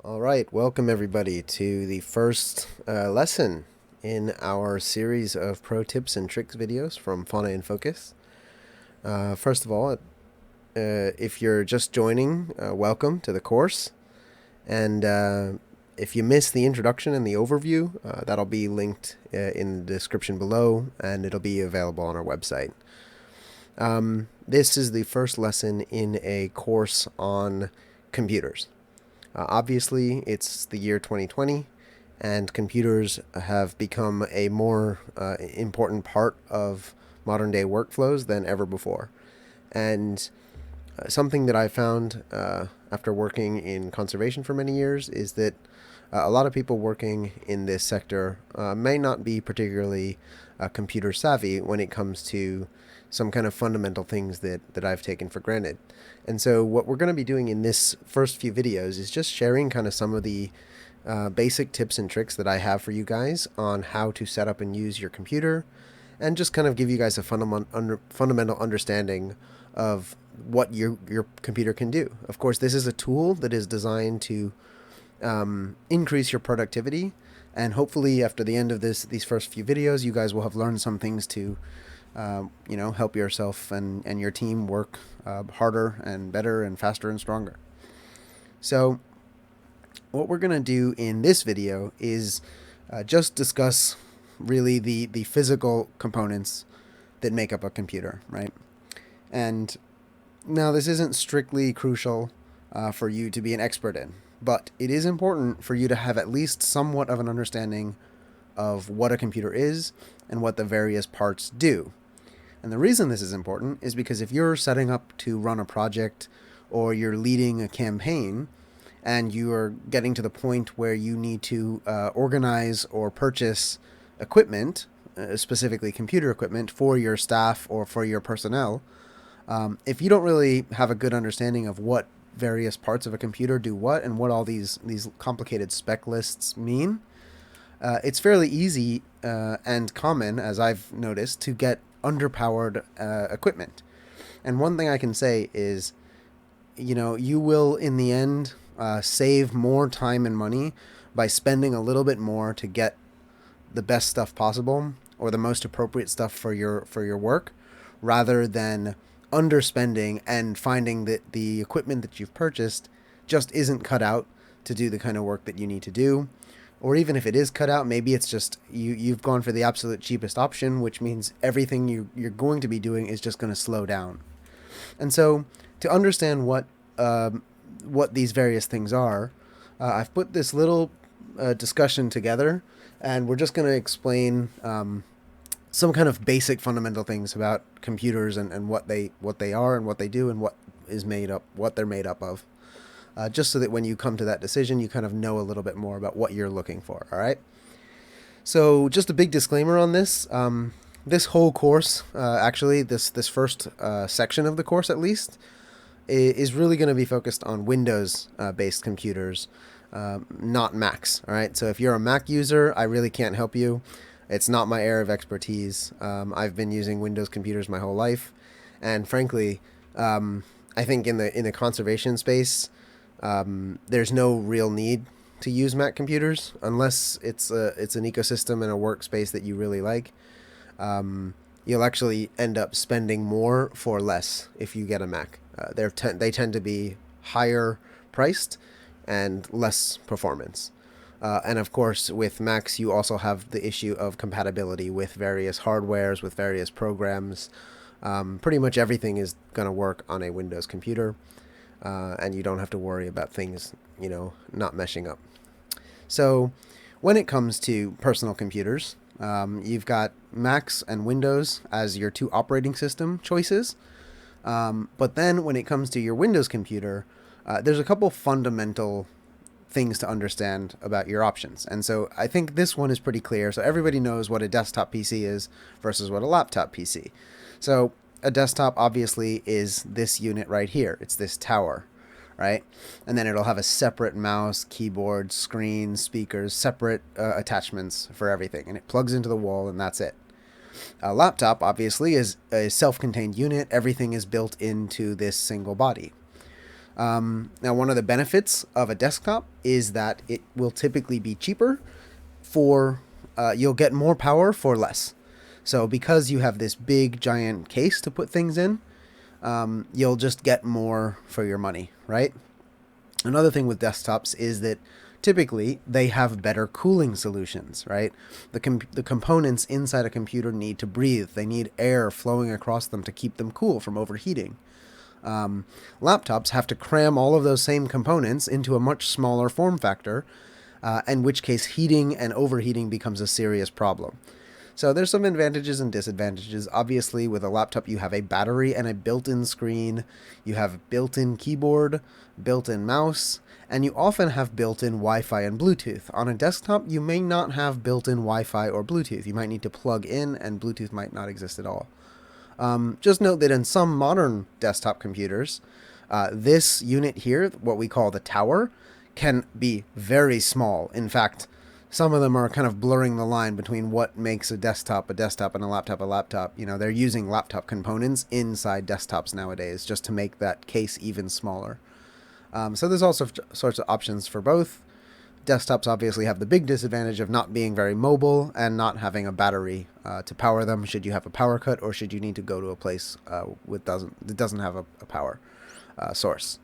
All right, welcome everybody to the first lesson in our series of pro tips and tricks videos from Fauna in Focus. First of all, if you're just joining, welcome to the course. And if you missed the introduction and the overview, that'll be linked in the description below, and it'll be available on our website. This is the first lesson in a course on computers. Obviously, it's the year 2020, and computers have become a more important part of modern day workflows than ever before. And something that I found after working in conservation for many years is that a lot of people working in this sector may not be particularly computer savvy when it comes to some kind of fundamental things that I've taken for granted. And so what we're going to be doing in this first few videos is just sharing kind of some of the basic tips and tricks that I have for you guys on how to set up and use your computer, and just kind of give you guys a fundamental understanding of what your computer can do. Of course, this is a tool that is designed to increase your productivity, and hopefully after the end of these first few videos, you guys will have learned some things to help yourself and your team work harder and better and faster and stronger. So what we're going to do in this video is just discuss really the physical components that make up a computer, right? And now this isn't strictly crucial for you to be an expert in, but it is important for you to have at least somewhat of an understanding of what a computer is and what the various parts do. And the reason this is important is because if you're setting up to run a project or you're leading a campaign and you are getting to the point where you need to organize or purchase equipment, specifically computer equipment for your staff or for your personnel, if you don't really have a good understanding of what various parts of a computer do what and what all these complicated spec lists mean, it's fairly easy and common, as I've noticed, to get underpowered equipment. And one thing I can say is, you will in the end save more time and money by spending a little bit more to get the best stuff possible or the most appropriate stuff for your work, rather than underspending and finding that the equipment that you've purchased just isn't cut out to do the kind of work that you need to do. Or even if it is cut out, maybe it's just you've gone for the absolute cheapest option, which means everything you're going to be doing is just going to slow down. And so to understand what these various things are, I've put this little discussion together, and we're just going to explain some kind of basic fundamental things about computers and what they are and what they do and what they're made up of. Just so that when you come to that decision, you kind of know a little bit more about what you're looking for, all right? So just a big disclaimer on this. This whole course, actually, this first section of the course at least, is really going to be focused on Windows-based computers, not Macs, all right? So if you're a Mac user, I really can't help you. It's not my area of expertise. I've been using Windows computers my whole life, and frankly, I think in the conservation space, there's no real need to use Mac computers unless it's an ecosystem and a workspace that you really like. You'll actually end up spending more for less if you get a Mac. They tend to be higher priced and less performance. And of course, with Macs, you also have the issue of compatibility with various hardwares, with various programs. Pretty much everything is going to work on a Windows computer. And you don't have to worry about things, not meshing up. So when it comes to personal computers, you've got Macs and Windows as your two operating system choices. But then when it comes to your Windows computer, there's a couple fundamental things to understand about your options. And so I think this one is pretty clear. So everybody knows what a desktop PC is versus what a laptop PC. So a desktop obviously is this unit right here. It's this tower, right? And then it'll have a separate mouse, keyboard, screen, speakers, separate attachments for everything. And it plugs into the wall, and that's it. A laptop obviously is a self-contained unit. Everything is built into this single body. Now, one of the benefits of a desktop is that it will typically be cheaper for, you'll get more power for less. So because you have this big giant case to put things in, you'll just get more for your money, right? Another thing with desktops is that typically they have better cooling solutions, right? The components inside a computer need to breathe. They need air flowing across them to keep them cool from overheating. Laptops have to cram all of those same components into a much smaller form factor, in which case heating and overheating becomes a serious problem. So there's some advantages and disadvantages. Obviously, with a laptop, you have a battery and a built-in screen. You have built-in keyboard, built-in mouse, and you often have built-in Wi-Fi and Bluetooth. On a desktop, you may not have built-in Wi-Fi or Bluetooth. You might need to plug in, and Bluetooth might not exist at all. Just note that in some modern desktop computers, this unit here, what we call the tower, can be very small. In fact, some of them are kind of blurring the line between what makes a desktop, and a laptop a laptop. You know, they're using laptop components inside desktops nowadays just to make that case even smaller. So there's also sorts of options for both. Desktops obviously have the big disadvantage of not being very mobile and not having a battery to power them should you have a power cut or should you need to go to a place that doesn't have a power source.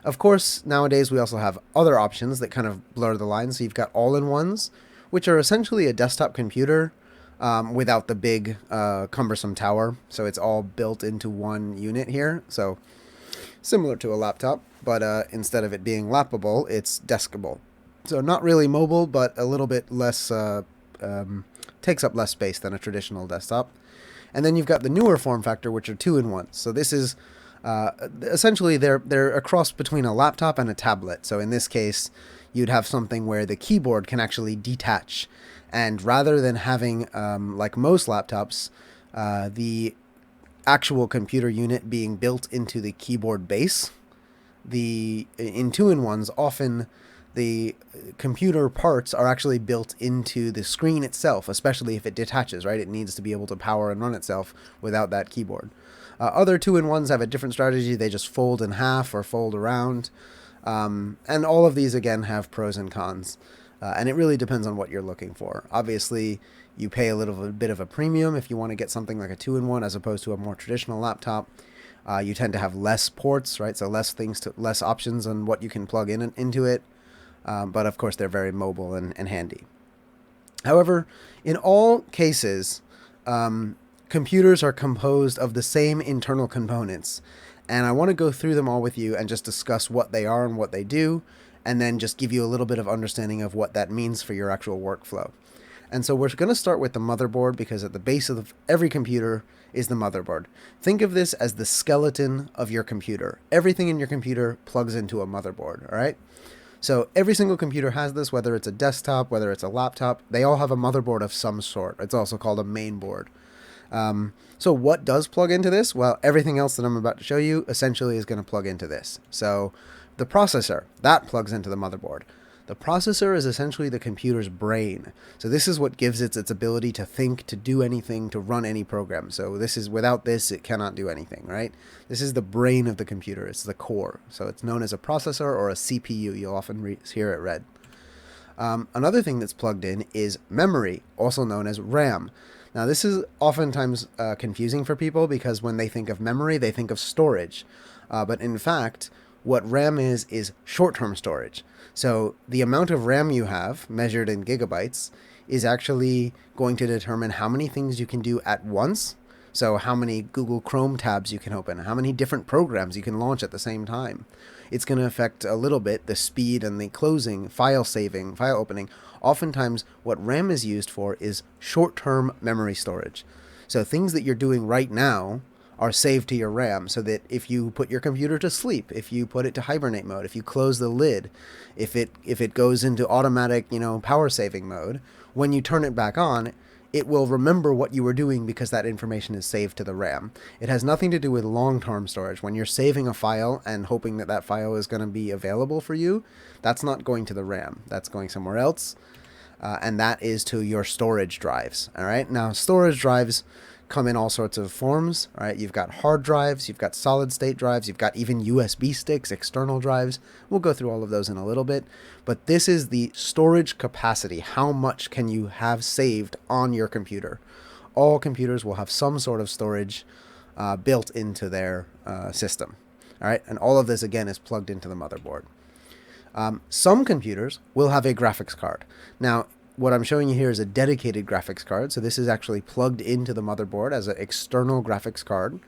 Of course, nowadays we also have other options that kind of blur the line. So you've got all-in-ones, which are essentially a desktop computer without the big cumbersome tower. So it's all built into one unit here. So similar to a laptop, but instead of it being lappable, it's deskable. So not really mobile, but a little bit less, takes up less space than a traditional desktop. And then you've got the newer form factor, which are 2-in-1. So this is essentially they're a cross between a laptop and a tablet. So in this case, you'd have something where the keyboard can actually detach. And rather than having, like most laptops, the actual computer unit being built into the keyboard base, in 2-in-1s, often the computer parts are actually built into the screen itself, especially if it detaches, right? It needs to be able to power and run itself without that keyboard. Other 2-in-1s have a different strategy. They just fold in half or fold around. And all of these, again, have pros and cons. And it really depends on what you're looking for. Obviously, you pay a little bit of a premium if you want to get something like a 2-in-1 as opposed to a more traditional laptop. You tend to have less ports, right? So less options on what you can plug into it. But of course, they're very mobile and handy. However, in all cases, computers are composed of the same internal components. And I want to go through them all with you and just discuss what they are and what they do, and then just give you a little bit of understanding of what that means for your actual workflow. And so we're going to start with the motherboard, because at the base of every computer is the motherboard. Think of this as the skeleton of your computer. Everything in your computer plugs into a motherboard, all right? So every single computer has this, whether it's a desktop, whether it's a laptop, they all have a motherboard of some sort. It's also called a main board. So what does plug into this? Well, everything else that I'm about to show you essentially is going to plug into this. So the processor, that plugs into the motherboard. The processor is essentially the computer's brain. So this is what gives it its ability to think, to do anything, to run any program. So without this, it cannot do anything, right? This is the brain of the computer. It's the core. So it's known as a processor or a CPU. You'll often hear it read. Another thing that's plugged in is memory, also known as RAM. Now, this is oftentimes confusing for people because when they think of memory, they think of storage. But in fact, what RAM is short-term storage. So the amount of RAM you have, measured in gigabytes, is actually going to determine how many things you can do at once. So how many Google Chrome tabs you can open, how many different programs you can launch at the same time. It's going to affect a little bit the speed and the closing, file saving, file opening. Oftentimes, what RAM is used for is short-term memory storage. So things that you're doing right now are saved to your RAM, so that if you put your computer to sleep, if you put it to hibernate mode, if you close the lid, if it goes into automatic, power saving mode, when you turn it back on, it will remember what you were doing because that information is saved to the RAM. It has nothing to do with long-term storage. When you're saving a file and hoping that that file is going to be available for you, that's not going to the RAM. That's going somewhere else, and that is to your storage drives. All right. Now, storage drives come in all sorts of forms, right? You've got hard drives, you've got solid state drives, you've got even USB sticks, external drives. We'll go through all of those in a little bit, but this is the storage capacity. How much can you have saved on your computer? All computers will have some sort of storage built into their system, all right? And all of this, again, is plugged into the motherboard. Some computers will have a graphics card. Now, what I'm showing you here is a dedicated graphics card. So this is actually plugged into the motherboard as an external graphics card.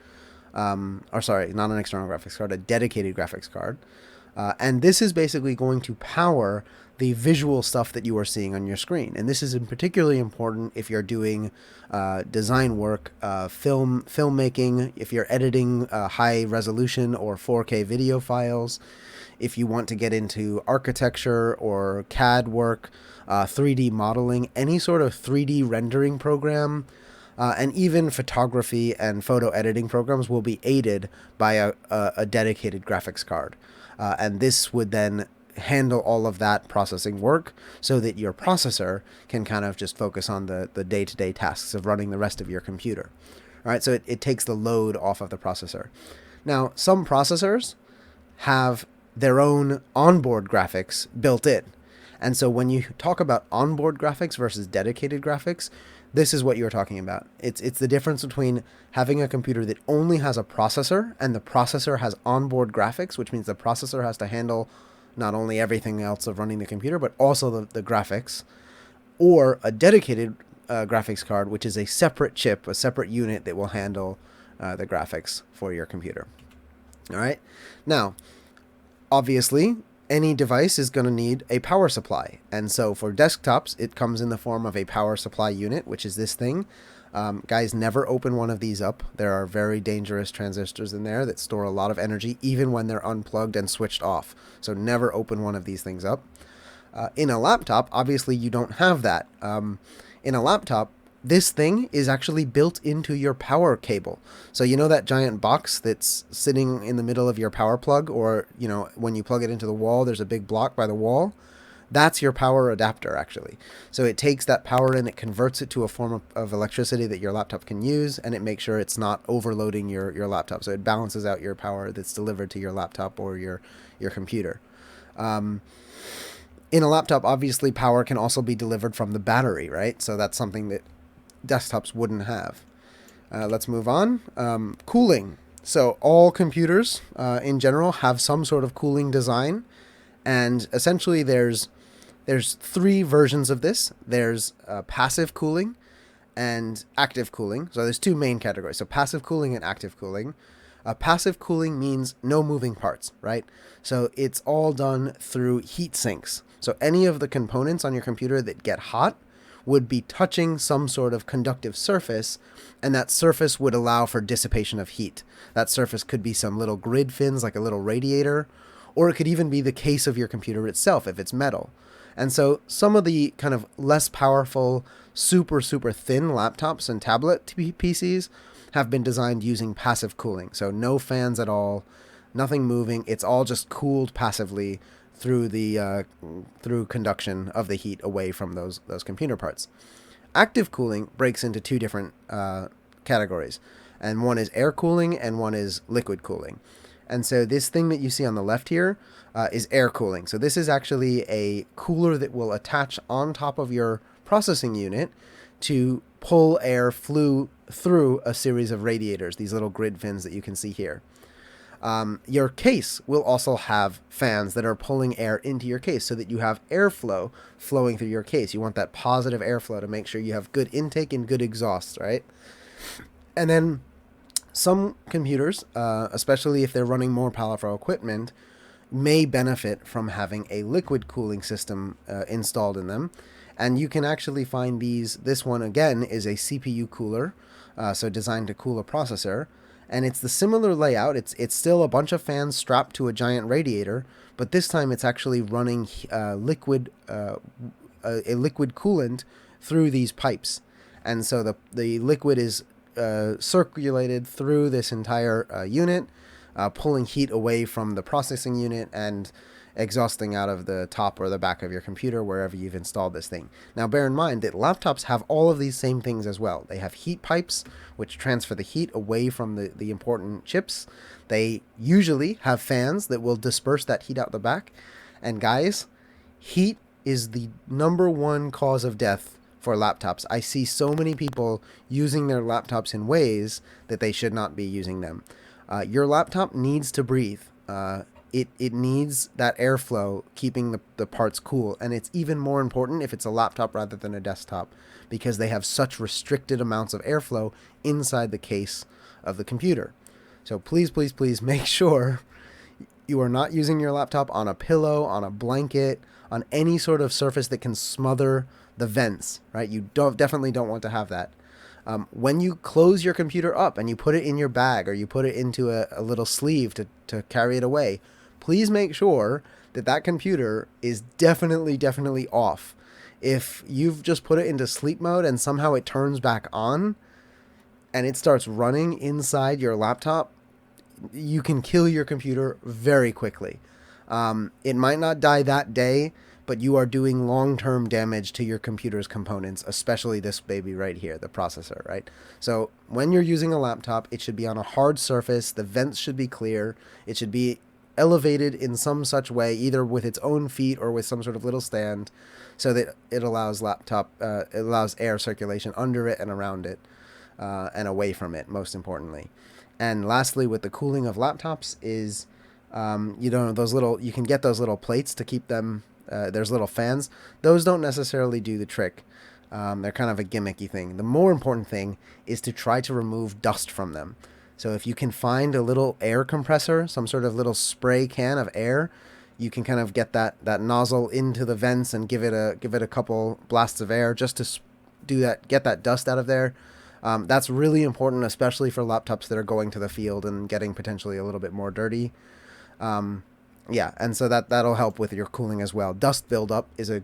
Or sorry, not an external graphics card, a dedicated graphics card. And this is basically going to power the visual stuff that you are seeing on your screen. And this is particularly important if you're doing design work, filmmaking, if you're editing high resolution or 4K video files, if you want to get into architecture or CAD work, 3D modeling, any sort of 3D rendering program, and even photography and photo editing programs will be aided by a dedicated graphics card. And this would then handle all of that processing work so that your processor can kind of just focus on the day-to-day tasks of running the rest of your computer. All right, so it takes the load off of the processor. Now, some processors have their own onboard graphics built in. And so when you talk about onboard graphics versus dedicated graphics, this is what you're talking about. It's the difference between having a computer that only has a processor and the processor has onboard graphics, which means the processor has to handle not only everything else of running the computer, but also the graphics, or a dedicated graphics card, which is a separate chip, a separate unit that will handle the graphics for your computer. All right. Now, obviously, any device is going to need a power supply. And so for desktops, it comes in the form of a power supply unit, which is this thing. Guys, never open one of these up. There are very dangerous transistors in there that store a lot of energy, even when they're unplugged and switched off. So never open one of these things up. In a laptop, obviously, you don't have that. In a laptop, this thing is actually built into your power cable. So you know that giant box that's sitting in the middle of your power plug, or you know when you plug it into the wall, there's a big block by the wall? That's your power adapter, actually. So it takes that power and it converts it to a form of electricity that your laptop can use, and it makes sure it's not overloading your laptop. So it balances out your power that's delivered to your laptop or your computer. In a laptop, obviously, power can also be delivered from the battery, right? So that's something that desktops wouldn't have. Let's move on. Cooling. So all computers in general have some sort of cooling design, and essentially there's three versions of this. There's passive cooling and active cooling. So there's two main categories. So passive cooling and active cooling. Passive cooling means no moving parts, right? So it's all done through heat sinks. So any of the components on your computer that get hot would be touching some sort of conductive surface, and that surface would allow for dissipation of heat. That surface could be some little grid fins, like a little radiator, or it could even be the case of your computer itself if it's metal. And so some of the kind of less powerful, super thin laptops and tablet PCs have been designed using passive cooling. So no fans at all, nothing moving. It's all just cooled passively through the through conduction of the heat away from those computer parts. Active cooling breaks into two different categories, and one is air cooling and one is liquid cooling. And so this thing that you see on the left here is air cooling. So this is actually a cooler that will attach on top of your processing unit to pull air through a series of radiators, these little grid fins that you can see here. Your case will also have fans that are pulling air into your case so that you have airflow flowing through your case. You want that positive airflow to make sure you have good intake and good exhaust, right? And then some computers, especially if they're running more powerful equipment, may benefit from having a liquid cooling system installed in them. And you can actually find these. This one, again, is a CPU cooler, so designed to cool a processor. And it's the similar layout. It's still a bunch of fans strapped to a giant radiator, but this time it's actually running a liquid coolant through these pipes. And so the liquid is circulated through this entire unit, pulling heat away from the processing unit, and exhausting out of the top or the back of your computer wherever you've installed this thing. Now bear in mind that laptops have all of these same things as well. They have heat pipes which transfer the heat away from the important chips. They usually have fans that will disperse that heat out the back. And guys, heat is the #1 cause of death for laptops. I see so many people using their laptops in ways that they should not be using them. Your laptop needs to breathe. It needs that airflow keeping the parts cool. And it's even more important if it's a laptop rather than a desktop, because they have such restricted amounts of airflow inside the case of the computer. So please, please, please make sure you are not using your laptop on a pillow, on a blanket, on any sort of surface that can smother the vents, right? You definitely don't want to have that. When you close your computer up and you put it in your bag or you put it into a little sleeve to carry it away, please make sure that computer is definitely off. If you've just put it into sleep mode and somehow it turns back on and it starts running inside your laptop, you can kill your computer very quickly. It might not die that day, but you are doing long-term damage to your computer's components, especially this baby right here, the processor, right? So when you're using a laptop, it should be on a hard surface. The vents should be clear. It should be elevated in some such way, either with its own feet or with some sort of little stand, so that it allows air circulation under it and around it, and away from it, most importantly. And lastly, with the cooling of laptops is, you can get those little plates to keep them. There's little fans. Those don't necessarily do the trick. They're kind of a gimmicky thing. The more important thing is to try to remove dust from them. So if you can find a little air compressor, some sort of little spray can of air, you can kind of get that nozzle into the vents and give it a couple blasts of air just to do that, get that dust out of there. That's really important, especially for laptops that are going to the field and getting potentially a little bit more dirty. And so that'll help with your cooling as well. Dust buildup is a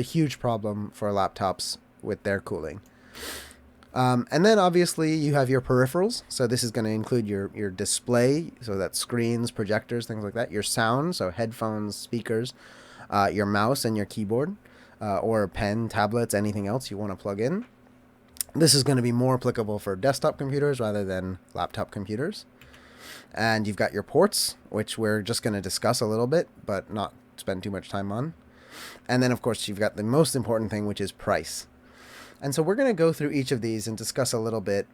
huge problem for laptops with their cooling. And then obviously you have your peripherals. So this is going to include your display, so that's screens, projectors, things like that. Your sound, so headphones, speakers, your mouse and your keyboard, or pen, tablets, anything else you want to plug in. This is going to be more applicable for desktop computers rather than laptop computers. And you've got your ports, which we're just going to discuss a little bit, but not spend too much time on. And then, of course, you've got the most important thing, which is price. And so we're going to go through each of these and discuss a little bit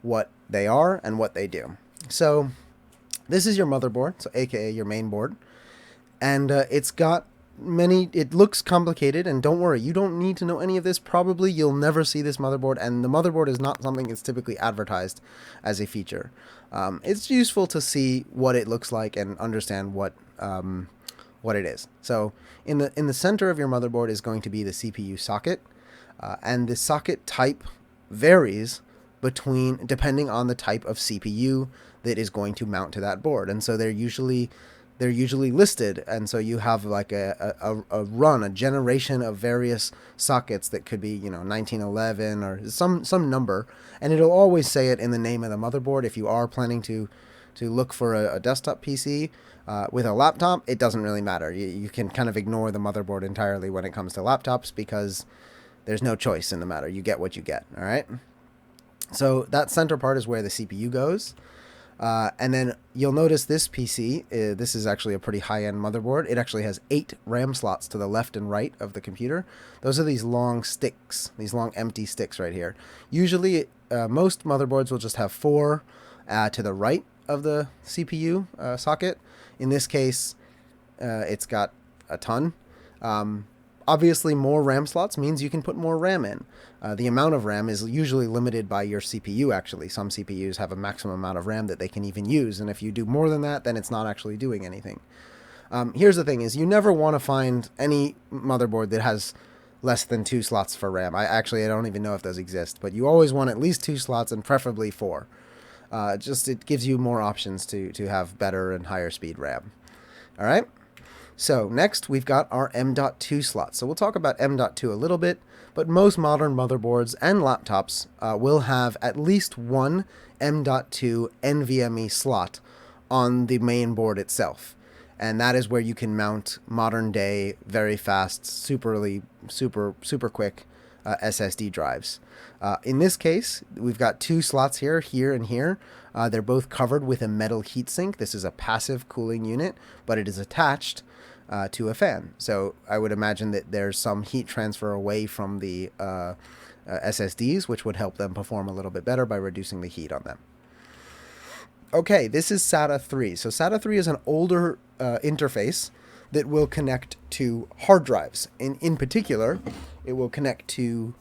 what they are and what they do. So this is your motherboard, so aka your main board. And it's got it looks complicated, and don't worry, you don't need to know any of this. Probably you'll never see this motherboard, and the motherboard is not something that's typically advertised as a feature. It's useful to see what it looks like and understand what it is. So in the center of your motherboard is going to be the CPU socket, and the socket type varies depending on the type of CPU that is going to mount to that board, and so they're usually listed, and so you have like a generation of various sockets that could be 1911 or some number, and it'll always say it in the name of the motherboard. If you are planning to look for a desktop PC, with a laptop, it doesn't really matter. You can kind of ignore the motherboard entirely when it comes to laptops, because there's no choice in the matter. You get what you get. All right. So that center part is where the CPU goes. And then you'll notice this PC, this is actually a pretty high-end motherboard. It actually has 8 RAM slots to the left and right of the computer. Those are these long sticks, these long empty sticks right here. Usually, most motherboards will just have 4 to the right of the CPU socket. In this case, it's got a ton. Obviously, more RAM slots means you can put more RAM in. The amount of RAM is usually limited by your CPU, actually. Some CPUs have a maximum amount of RAM that they can even use, and if you do more than that, then it's not actually doing anything. Here's the thing, is you never want to find any motherboard that has less than 2 slots for RAM. I don't even know if those exist, but you always want at least 2 slots and preferably 4. It gives you more options to have better and higher speed RAM. All right? So next, we've got our M.2 slots. So we'll talk about M.2 a little bit, but most modern motherboards and laptops will have at least one M.2 NVMe slot on the main board itself. and that is where you can mount modern day, very fast, super quick SSD drives. In this case, we've got two slots here, and here. They're both covered with a metal heatsink. This is a passive cooling unit, but it is attached to a fan. So I would imagine that there's some heat transfer away from the SSDs, which would help them perform a little bit better by reducing the heat on them. Okay, this is SATA 3. So SATA 3 is an older interface that will connect to hard drives. In particular, it will connect to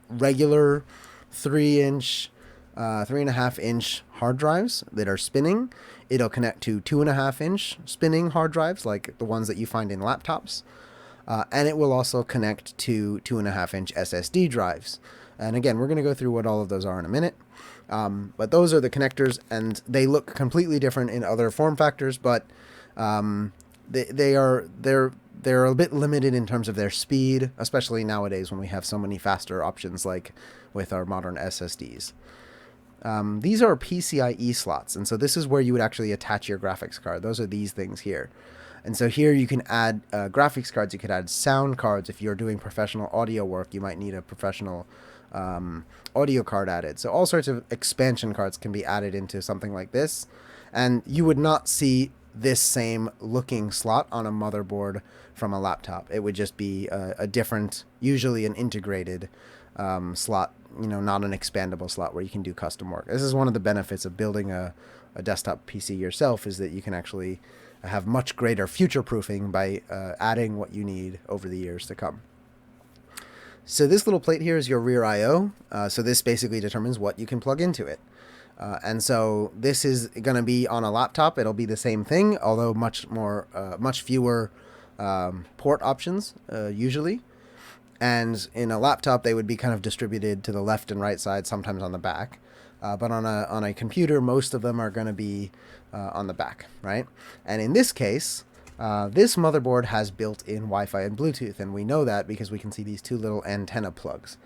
regular 3-inch, 3.5-inch hard drives that are spinning. It'll connect to 2.5-inch spinning hard drives, like the ones that you find in laptops. And it will also connect to 2.5-inch SSD drives. And again, we're going to go through what all of those are in a minute. But those are the connectors, and they look completely different in other form factors, but they're a bit limited in terms of their speed, especially nowadays when we have so many faster options like with our modern SSDs. These are PCIe slots, and so this is where you would actually attach your graphics card. Those are these things here. And so here you can add graphics cards. You could add sound cards. If you're doing professional audio work, you might need a professional audio card added. So all sorts of expansion cards can be added into something like this. And you would not see this same looking slot on a motherboard from a laptop. It would just be a different, usually an integrated slot, not an expandable slot where you can do custom work. This is one of the benefits of building a desktop PC yourself, is that you can actually have much greater future proofing by adding what you need over the years to come. So this little plate here is your rear I/O. So this basically determines what you can plug into it. And so this is going to be on a laptop. It'll be the same thing, although much fewer port options usually. And in a laptop, they would be kind of distributed to the left and right side, sometimes on the back. But on a computer, most of them are going to be on the back, right? And in this case, this motherboard has built-in Wi-Fi and Bluetooth, and we know that because we can see these two little antenna plugs.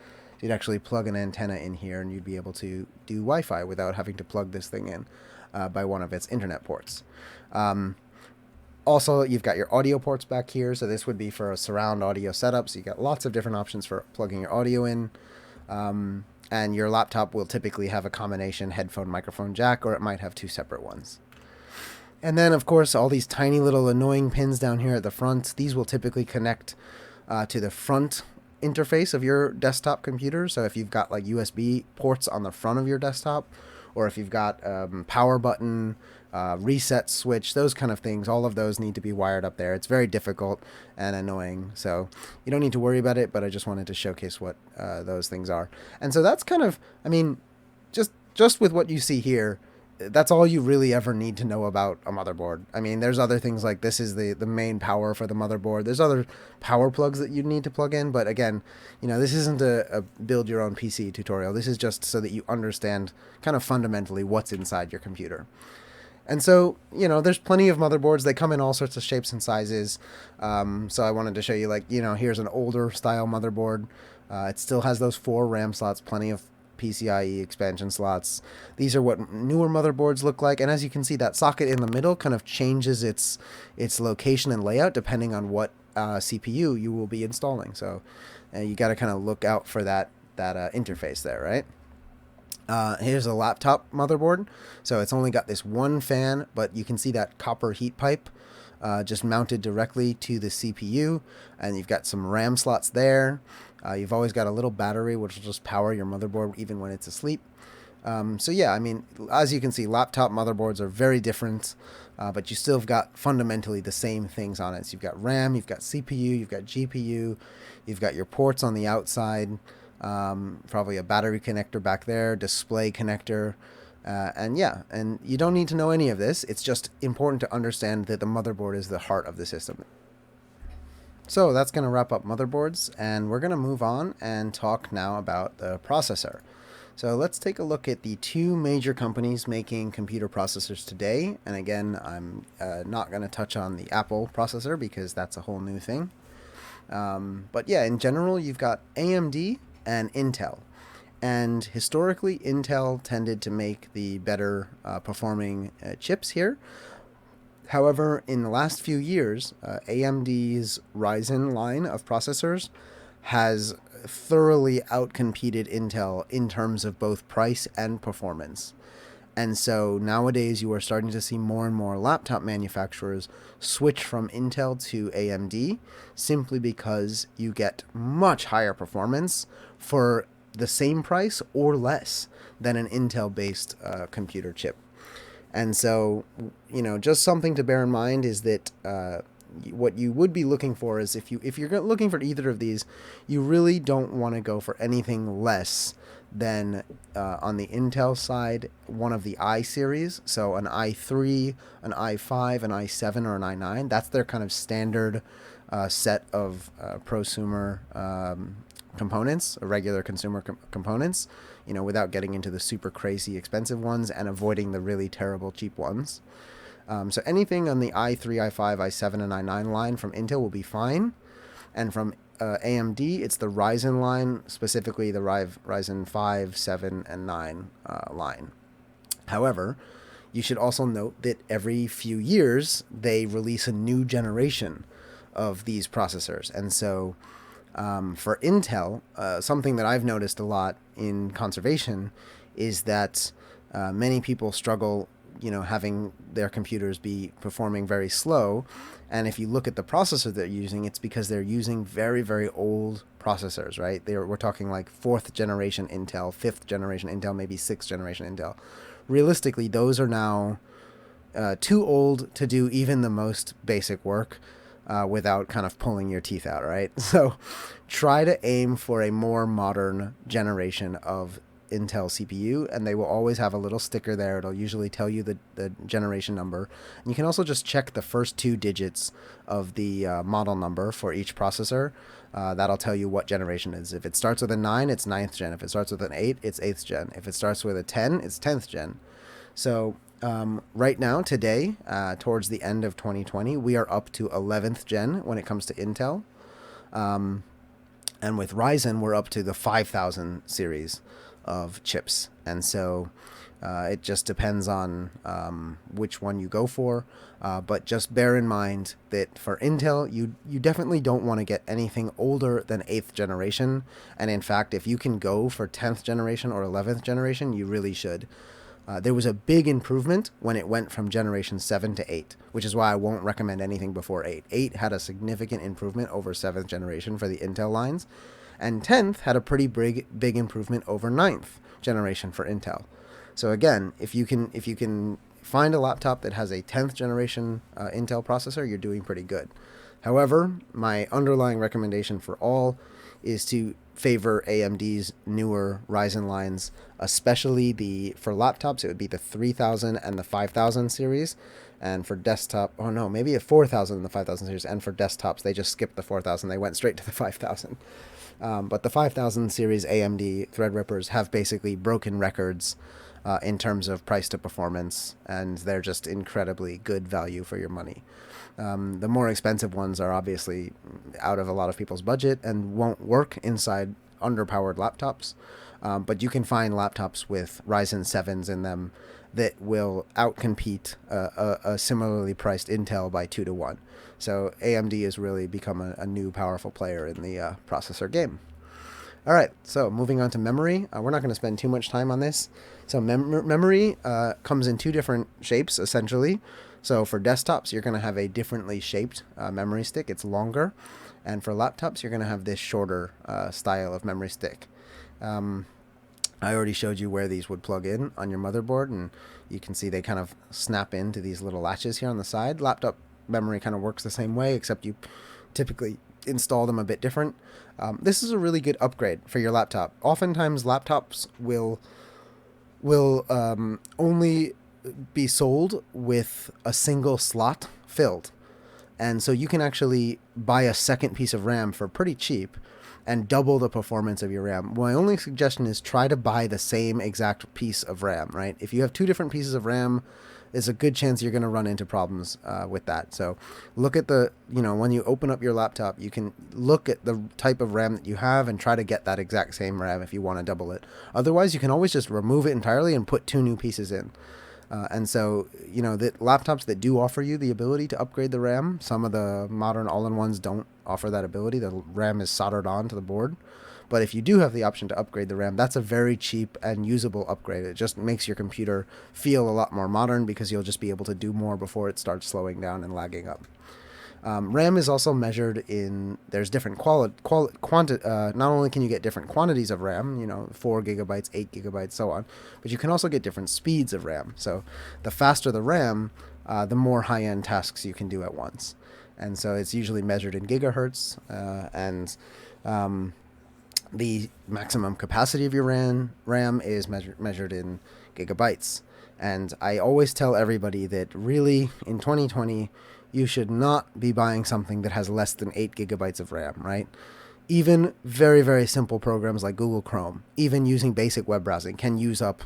You'd actually plug an antenna in here, and you'd be able to do Wi-Fi without having to plug this thing in by one of its internet ports. Also, you've got your audio ports back here, so this would be for a surround audio setup, so you got lots of different options for plugging your audio in. And your laptop will typically have a combination headphone microphone jack, or it might have two separate ones. And then, of course, all these tiny little annoying pins down here at the front, these will typically connect to the front interface of your desktop computer. So if you've got like USB ports on the front of your desktop, or if you've got power button, reset switch, those kind of things, all of those need to be wired up there. It's very difficult and annoying, so you don't need to worry about it, but I just wanted to showcase what those things are. And so that's kind of, just with what you see here, that's all you really ever need to know about a motherboard. There's other things like this is the main power for the motherboard. There's other power plugs that you need to plug in, but again, this isn't a build your own PC tutorial. This is just so that you understand kind of fundamentally what's inside your computer. And so, there's plenty of motherboards. They come in all sorts of shapes and sizes. So I wanted to show you, here's an older style motherboard. It still has those 4 RAM slots, plenty of PCIe expansion slots. These are what newer motherboards look like. And as you can see, that socket in the middle kind of changes its location and layout depending on what CPU you will be installing. So you got to kind of look out for that interface there, right? Here's a laptop motherboard. So it's only got this one fan, but you can see that copper heat pipe just mounted directly to the CPU. And you've got some RAM slots there. You've always got a little battery, which will just power your motherboard even when it's asleep. So yeah, as you can see, laptop motherboards are very different, but you still have got fundamentally the same things on it. So you've got RAM, you've got CPU, you've got GPU, you've got your ports on the outside, probably a battery connector back there, display connector, and you don't need to know any of this. It's just important to understand that the motherboard is the heart of the system. So that's going to wrap up motherboards, and we're going to move on and talk now about the processor. So let's take a look at the 2 major companies making computer processors today. And again, I'm not going to touch on the Apple processor because that's a whole new thing. But yeah, in general, you've got AMD and Intel. And historically, Intel tended to make the better performing chips here. However, in the last few years, AMD's Ryzen line of processors has thoroughly outcompeted Intel in terms of both price and performance. And so nowadays you are starting to see more and more laptop manufacturers switch from Intel to AMD simply because you get much higher performance for the same price or less than an Intel-based computer chip. And so, just something to bear in mind is that what you would be looking for is if you're looking for either of these, you really don't want to go for anything less than on the Intel side, one of the i series. So an i3, an i5, an i7, or an i9. That's their kind of standard set of prosumer components, regular consumer components, without getting into the super crazy expensive ones and avoiding the really terrible cheap ones. So anything on the i3, i5, i7, and i9 line from Intel will be fine. And from AMD, it's the Ryzen line, specifically the Ryzen 5, 7, and 9 line. However, you should also note that every few years, they release a new generation of these processors. And so for Intel, something that I've noticed a lot in conservation is that many people struggle, having their computers be performing very slow. And if you look at the processor they're using, it's because they're using very, very old processors, right? We're talking like 4th generation Intel, 5th generation Intel, maybe 6th generation Intel. Realistically, those are now too old to do even the most basic work without kind of pulling your teeth out, right? So try to aim for a more modern generation of Intel CPU, and they will always have a little sticker there. It'll usually tell you the generation number. And you can also just check the first 2 digits of the model number for each processor. That'll tell you what generation it is. If it starts with a 9, it's 9th gen. If it starts with an 8, it's 8th gen. If it starts with a 10, it's 10th gen. So right now, today, towards the end of 2020, we are up to 11th gen when it comes to Intel. And with Ryzen, we're up to the 5000 series of chips. And so it just depends on which one you go for. But just bear in mind that for Intel, you definitely don't want to get anything older than 8th generation. And in fact, if you can go for 10th generation or 11th generation, you really should. There was a big improvement when it went from generation 7 to 8, which is why I won't recommend anything before 8. 8 had a significant improvement over 7th generation for the Intel lines, and 10th had a pretty big improvement over 9th generation for Intel. So again, if you can find a laptop that has a 10th generation Intel processor, you're doing pretty good. However, my underlying recommendation for all is to favor AMD's newer Ryzen lines, especially for laptops, it would be the 3000 and the 5000 series. And for desktop, maybe a 4000 and the 5000 series. And for desktops, they just skipped the 4000. They went straight to the 5000. But the 5000 series AMD Threadrippers have basically broken records in terms of price to performance, and they're just incredibly good value for your money. The more expensive ones are obviously out of a lot of people's budget and won't work inside underpowered laptops, but you can find laptops with Ryzen 7s in them that will outcompete a similarly priced Intel by 2 to 1. So AMD has really become a new powerful player in the processor game. All right, so moving on to memory. We're not going to spend too much time on this. So memory comes in 2 different shapes, essentially. So for desktops, you're going to have a differently shaped memory stick. It's longer. And for laptops, you're going to have this shorter style of memory stick. I already showed you where these would plug in on your motherboard, and you can see they kind of snap into these little latches here on the side. Laptop memory kind of works the same way, except you typically install them a bit different. This is a really good upgrade for your laptop. Oftentimes, laptops will only be sold with a single slot filled. And so you can actually buy a second piece of RAM for pretty cheap and double the performance of your RAM. My only suggestion is try to buy the same exact piece of RAM, right? If you have 2 different pieces of RAM, there's a good chance you're going to run into problems with that. So look at when you open up your laptop, you can look at the type of RAM that you have and try to get that exact same RAM if you want to double it. Otherwise, you can always just remove it entirely and put 2 new pieces in. And so, the laptops that do offer you the ability to upgrade the RAM, some of the modern all-in-ones don't offer that ability. The RAM is soldered on to the board. But if you do have the option to upgrade the RAM, that's a very cheap and usable upgrade. It just makes your computer feel a lot more modern because you'll just be able to do more before it starts slowing down and lagging up. RAM is also measured in, there's different not only can you get different quantities of RAM, 4 gigabytes, 8 gigabytes, so on, but you can also get different speeds of RAM. So the faster the RAM, the more high-end tasks you can do at once. And so it's usually measured in gigahertz, and the maximum capacity of your RAM is measured in gigabytes. And I always tell everybody that really, in 2020, you should not be buying something that has less than 8 gigabytes of RAM, right? Even very, very simple programs like Google Chrome, even using basic web browsing, can use up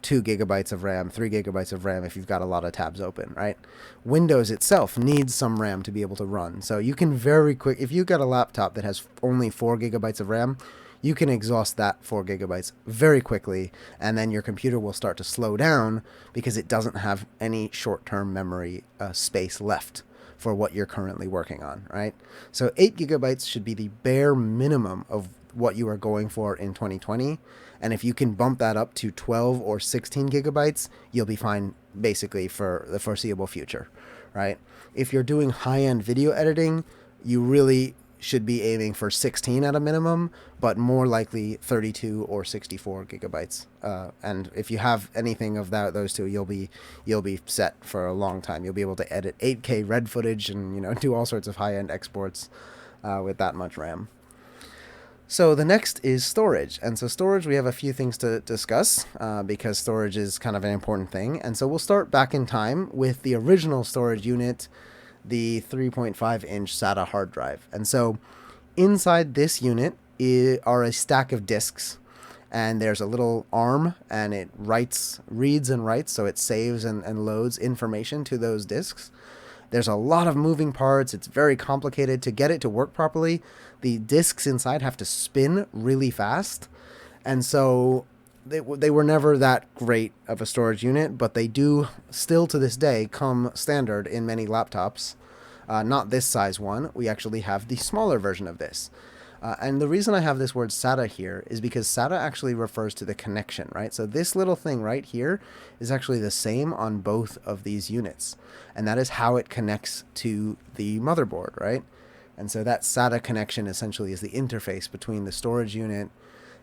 2 gigabytes of RAM, 3 gigabytes of RAM if you've got a lot of tabs open, right? Windows itself needs some RAM to be able to run. So you can if you've got a laptop that has only 4 gigabytes of RAM, you can exhaust that 4 gigabytes very quickly, and then your computer will start to slow down because it doesn't have any short-term memory space left for what you're currently working on, right? So 8 gigabytes should be the bare minimum of what you are going for in 2020. And if you can bump that up to 12 or 16 gigabytes, you'll be fine basically for the foreseeable future, right? If you're doing high-end video editing, you really should be aiming for 16 at a minimum, but more likely 32 or 64 gigabytes. And if you have anything of those two, you'll be set for a long time. You'll be able to edit 8K red footage and do all sorts of high-end exports with that much RAM. So the next is storage. And so storage, we have a few things to discuss because storage is kind of an important thing. And so we'll start back in time with the original storage unit, the 3.5-inch SATA hard drive. And so inside this unit are a stack of disks, and there's a little arm, and it reads and writes, so it saves and loads information to those disks. There's a lot of moving parts. It's very complicated. To get it to work properly, the disks inside have to spin really fast. And so they were never that great of a storage unit, but they do still to this day come standard in many laptops. Not this size one. We actually have the smaller version of this. And the reason I have this word SATA here is because SATA actually refers to the connection, right? So this little thing right here is actually the same on both of these units. And that is how it connects to the motherboard, right? And so that SATA connection essentially is the interface between the storage unit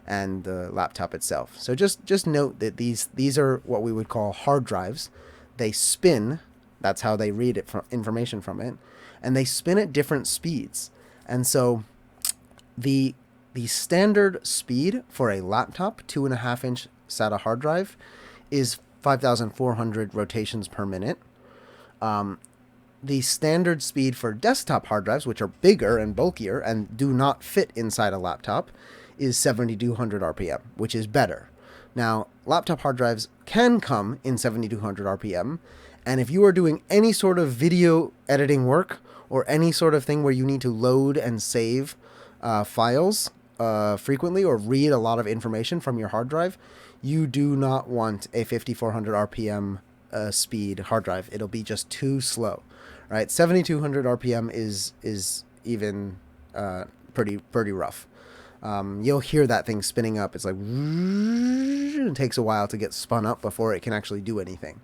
and the laptop itself. So just note that these are what we would call hard drives. They spin, that's how they read it information from it, and they spin at different speeds. And so the standard speed for a laptop 2.5-inch SATA hard drive is 5,400 rotations per minute. The standard speed for desktop hard drives, which are bigger and bulkier and do not fit inside a laptop, is 7,200 RPM, which is better. Now, laptop hard drives can come in 7,200 RPM, and if you are doing any sort of video editing work or any sort of thing where you need to load and save files frequently or read a lot of information from your hard drive, you do not want a 5,400 RPM speed hard drive. It'll be just too slow, right? 7,200 RPM is even pretty rough. You'll hear that thing spinning up. It's like, it takes a while to get spun up before it can actually do anything.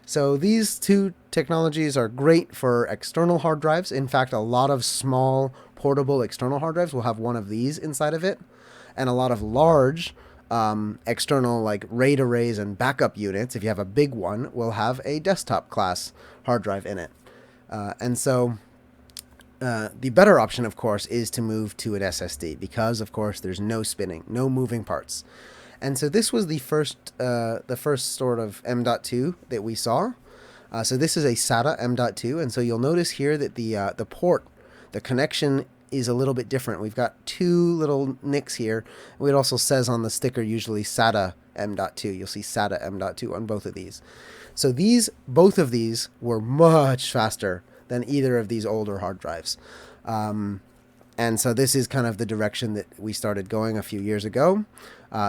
So these two technologies are great for external hard drives. In fact, a lot of small portable external hard drives will have one of these inside of it. And a lot of large external like RAID arrays and backup units, if you have a big one, will have a desktop class hard drive in it. And so the better option, of course, is to move to an SSD because, of course, there's no spinning, no moving parts. And so this was the first sort of M.2 that we saw. So this is a SATA M.2, and so you'll notice here that the port, the connection is a little bit different. We've got two little nicks here. It also says on the sticker usually SATA M.2. You'll see SATA M.2 on both of these. So both of these were much faster than either of these older hard drives. And so this is kind of the direction that we started going a few years ago.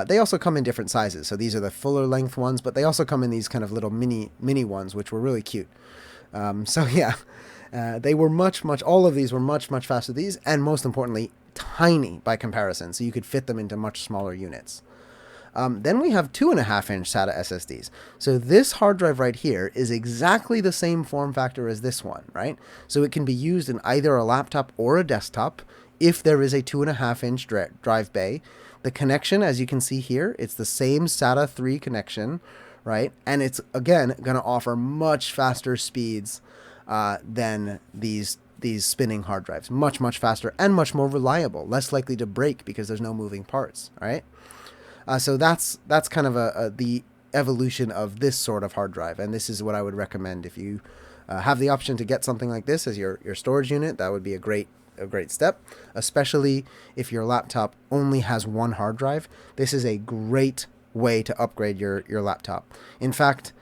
They also come in different sizes. So these are the fuller length ones, but they also come in these kind of little mini ones, which were really cute. So yeah, they were all of these were much faster than these, and most importantly, tiny by comparison. So you could fit them into much smaller units. Then we have 2.5-inch SATA SSDs. So this hard drive right here is exactly the same form factor as this one, right? So it can be used in either a laptop or a desktop if there is a 2.5-inch drive bay. The connection, as you can see here, it's the same SATA 3 connection, right? And it's, again, going to offer much faster speeds than these spinning hard drives. Much faster and much more reliable, less likely to break because there's no moving parts, right? So that's kind of the evolution of this sort of hard drive, and this is what I would recommend if you have the option to get something like this as your storage unit. That would be a great step, especially if your laptop only has one hard drive. This is a great way to upgrade your laptop. In fact,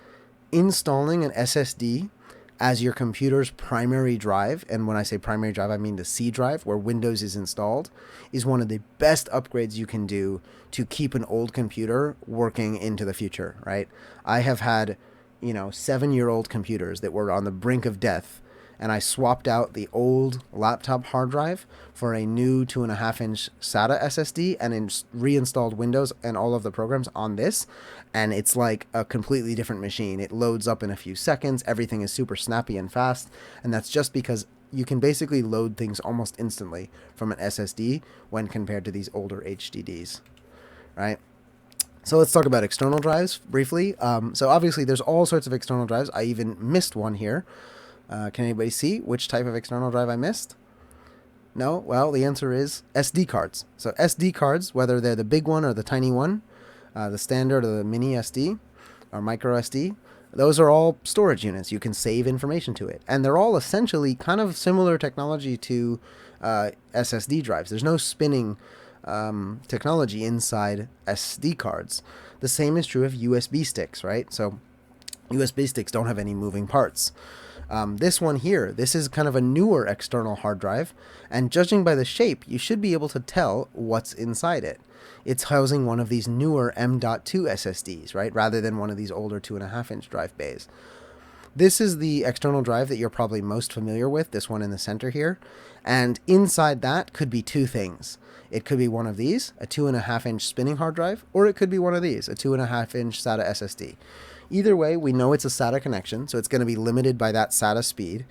installing an SSD as your computer's primary drive, and when I say primary drive, I mean the C drive where Windows is installed, is one of the best upgrades you can do to keep an old computer working into the future, right? I have had, 7-year-old computers that were on the brink of death, and I swapped out the old laptop hard drive for a new 2.5-inch SATA SSD and reinstalled Windows and all of the programs on this, and it's like a completely different machine. It loads up in a few seconds, everything is super snappy and fast, and that's just because you can basically load things almost instantly from an SSD when compared to these older HDDs, right? So let's talk about external drives briefly. So obviously there's all sorts of external drives. I even missed one here. Can anybody see which type of external drive I missed? No? Well, the answer is SD cards. So SD cards, whether they're the big one or the tiny one, the standard or the mini SD or micro SD, those are all storage units. You can save information to it. And they're all essentially kind of similar technology to SSD drives. There's no spinning technology inside SD cards. The same is true of USB sticks, right? So USB sticks don't have any moving parts. This one here, this is kind of a newer external hard drive, and judging by the shape, you should be able to tell what's inside it. It's housing one of these newer M.2 SSDs, right, rather than one of these older 2.5-inch drive bays. This is the external drive that you're probably most familiar with, this one in the center here, and inside that could be two things. It could be one of these, a 2.5-inch spinning hard drive, or it could be one of these, a 2.5-inch SATA SSD. Either way, we know it's a SATA connection, so it's going to be limited by that SATA speed.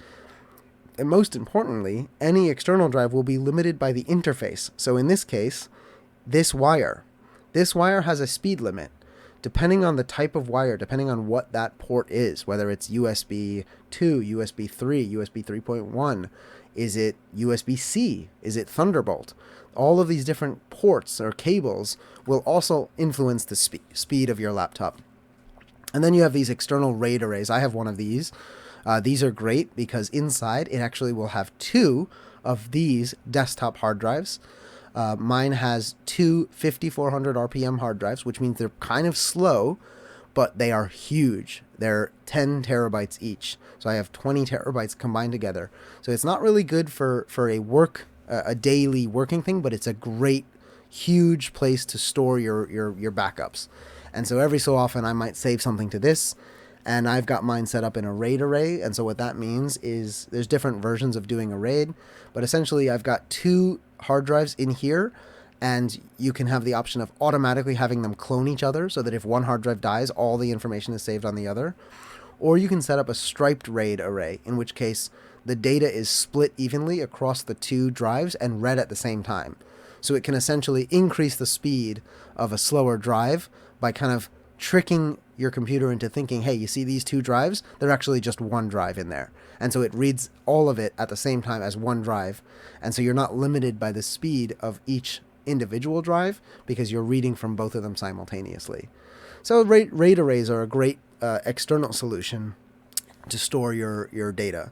And most importantly, any external drive will be limited by the interface. So in this case, this wire has a speed limit. Depending on the type of wire, depending on what that port is, whether it's USB 2, USB 3, USB 3.1, is it USB-C, is it Thunderbolt? All of these different ports or cables will also influence the speed of your laptop. And then you have these external RAID arrays. I have one of these. These are great because inside it actually will have two of these desktop hard drives. Mine has two 5400 RPM hard drives, which means they're kind of slow, but they are huge. They're 10 terabytes each. So I have 20 terabytes combined together. So it's not really good for a daily working thing, but it's a great, huge place to store your backups. And so every so often I might save something to this, and I've got mine set up in a RAID array. And so what that means is there's different versions of doing a RAID, but essentially I've got two hard drives in here, and you can have the option of automatically having them clone each other so that if one hard drive dies, all the information is saved on the other. Or you can set up a striped RAID array, in which case the data is split evenly across the two drives and read at the same time. So it can essentially increase the speed of a slower drive by kind of tricking your computer into thinking, hey, you see these two drives? They're actually just one drive in there. And so it reads all of it at the same time as one drive. And so you're not limited by the speed of each individual drive because you're reading from both of them simultaneously. So RAID arrays are a great external solution to store your data.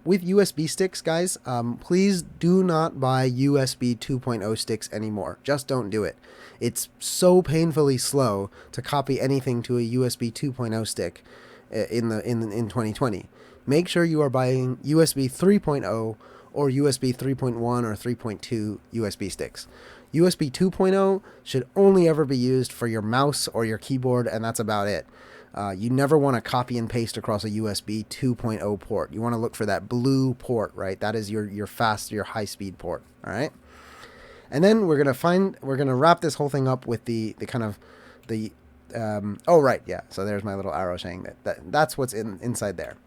With USB sticks, guys, please do not buy USB 2.0 sticks anymore. Just don't do it. It's so painfully slow to copy anything to a USB 2.0 stick in 2020. Make sure you are buying USB 3.0 or USB 3.1 or 3.2 USB sticks. USB 2.0 should only ever be used for your mouse or your keyboard, and that's about it. You never want to copy and paste across a USB 2.0 port. You want to look for that blue port, right? That is your fast, your high-speed port, all right? And then we're gonna wrap this whole thing up with the kind of the oh right, yeah. So there's my little arrow saying that's what's inside there.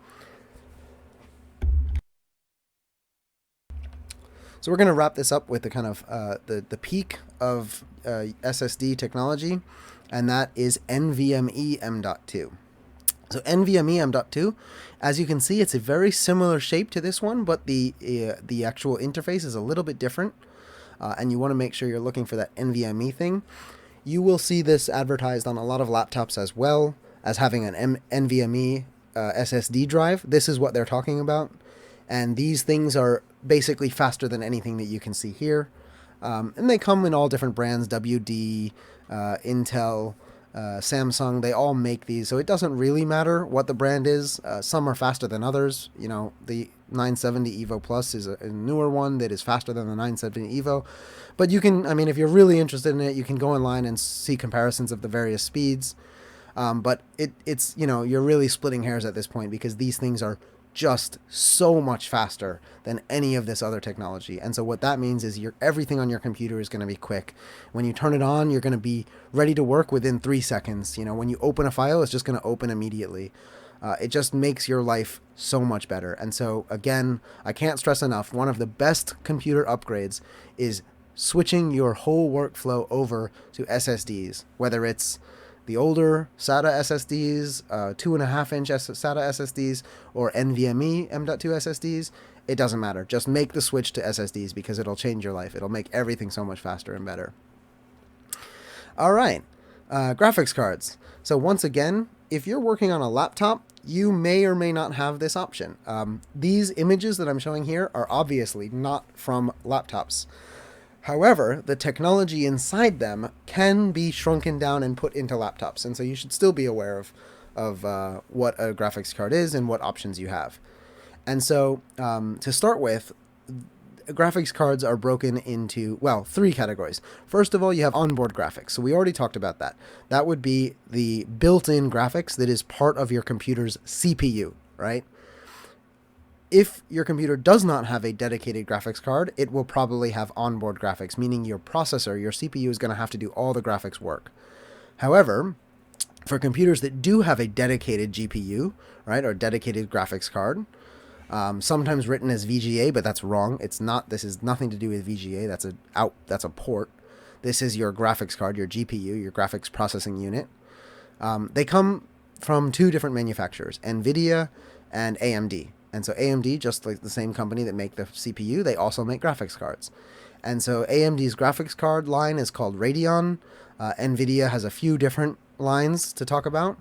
So we're gonna wrap this up with the kind of the peak of SSD technology, and that is NVMe M.2. So NVMe M.2, as you can see, it's a very similar shape to this one, but the actual interface is a little bit different. And you want to make sure you're looking for that NVMe thing. You will see this advertised on a lot of laptops as well as having an NVMe SSD drive. This is what they're talking about. And these things are basically faster than anything that you can see here. And they come in all different brands, WD, Intel, Samsung. They all make these, so it doesn't really matter what the brand is. Some are faster than others. You know, the 970 Evo Plus is a newer one that is faster than the 970 Evo. But you can, I mean, if you're really interested in it, you can go online and see comparisons of the various speeds. But it's, you know, you're really splitting hairs at this point because these things are just so much faster than any of this other technology. And so what that means is everything on your computer is going to be quick. When you turn it on, you're going to be ready to work within 3 seconds. You know, when you open a file, it's just going to open immediately. It just makes your life so much better. And so again, I can't stress enough, one of the best computer upgrades is switching your whole workflow over to SSDs, whether it's the older SATA SSDs, 2.5-inch SATA SSDs, or NVMe M.2 SSDs. It doesn't matter. Just make the switch to SSDs because it'll change your life. It'll make everything so much faster and better. All right, graphics cards. So once again, if you're working on a laptop, you may or may not have this option. These images that I'm showing here are obviously not from laptops. However, the technology inside them can be shrunken down and put into laptops, and so you should still be aware of what a graphics card is and what options you have. And so, to start with, graphics cards are broken into, well, 3 categories. First of all, you have onboard graphics. So we already talked about that. That would be the built-in graphics that is part of your computer's CPU, right? If your computer does not have a dedicated graphics card, it will probably have onboard graphics, meaning your processor, your CPU, is going to have to do all the graphics work. However, for computers that do have a dedicated GPU, right, or dedicated graphics card, sometimes written as VGA, but that's wrong. It's not. This is nothing to do with VGA. That's a port. This is your graphics card, your GPU, your graphics processing unit. They come from 2 different manufacturers, NVIDIA and AMD. And so AMD, just like the same company that make the CPU, they also make graphics cards. And so AMD's graphics card line is called Radeon. NVIDIA has a few different lines to talk about.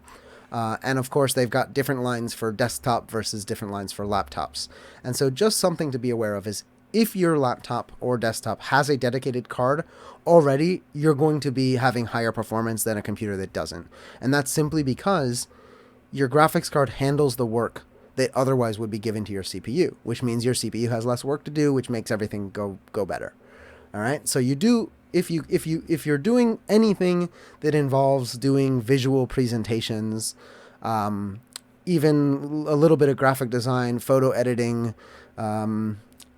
And of course, they've got different lines for desktop versus different lines for laptops. And so just something to be aware of is if your laptop or desktop has a dedicated card, already you're going to be having higher performance than a computer that doesn't. And that's simply because your graphics card handles the work that otherwise would be given to your CPU, which means your CPU has less work to do, which makes everything go better. All right. So you do, if you're doing anything that involves doing visual presentations, even a little bit of graphic design, photo editing,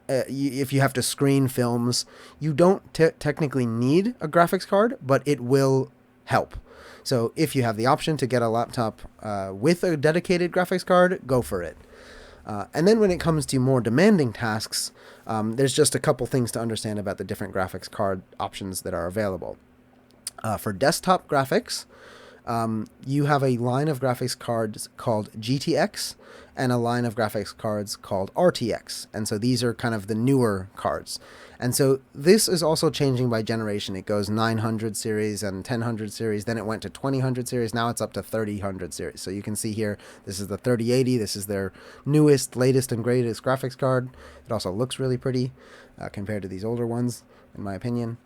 if you have to screen films, you don't technically need a graphics card, but it will help. So if you have the option to get a laptop with a dedicated graphics card, go for it. And then when it comes to more demanding tasks, there's just a couple things to understand about the different graphics card options that are available. For desktop graphics, you have a line of graphics cards called GTX and a line of graphics cards called RTX. And so these are kind of the newer cards. And so this is also changing by generation. It goes 900 series and 1000 series. Then it went to 2000 series. Now it's up to 3000 series. So you can see here, this is the 3080. This is their newest, latest, and greatest graphics card. It also looks really pretty compared to these older ones, in my opinion.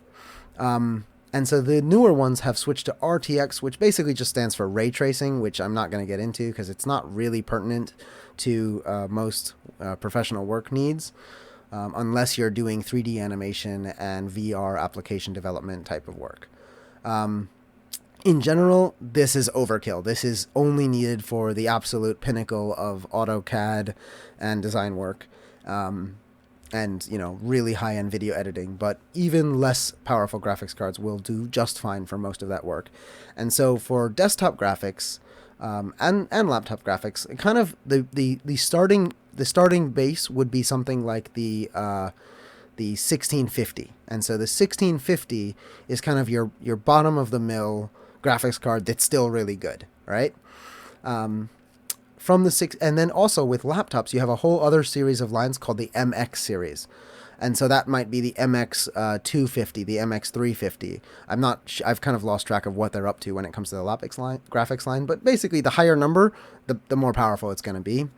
And so the newer ones have switched to RTX, which basically just stands for ray tracing, which I'm not going to get into because it's not really pertinent to most professional work needs. unless you're doing 3D animation and VR application development type of work. In general, this is overkill. This is only needed for the absolute pinnacle of AutoCAD and design work, and really high-end video editing. But even less powerful graphics cards will do just fine for most of that work. And so for desktop graphics and laptop graphics, kind of the starting base would be something like the 1650. And so the 1650 is kind of your bottom of the mill graphics card that's still really good, right? From the six, and then also with laptops, you have a whole other series of lines called the MX series, and so that might be the MX 250, the MX 350. I've kind of lost track of what they're up to when it comes to the graphics line, but basically the higher number, the more powerful it's going to be.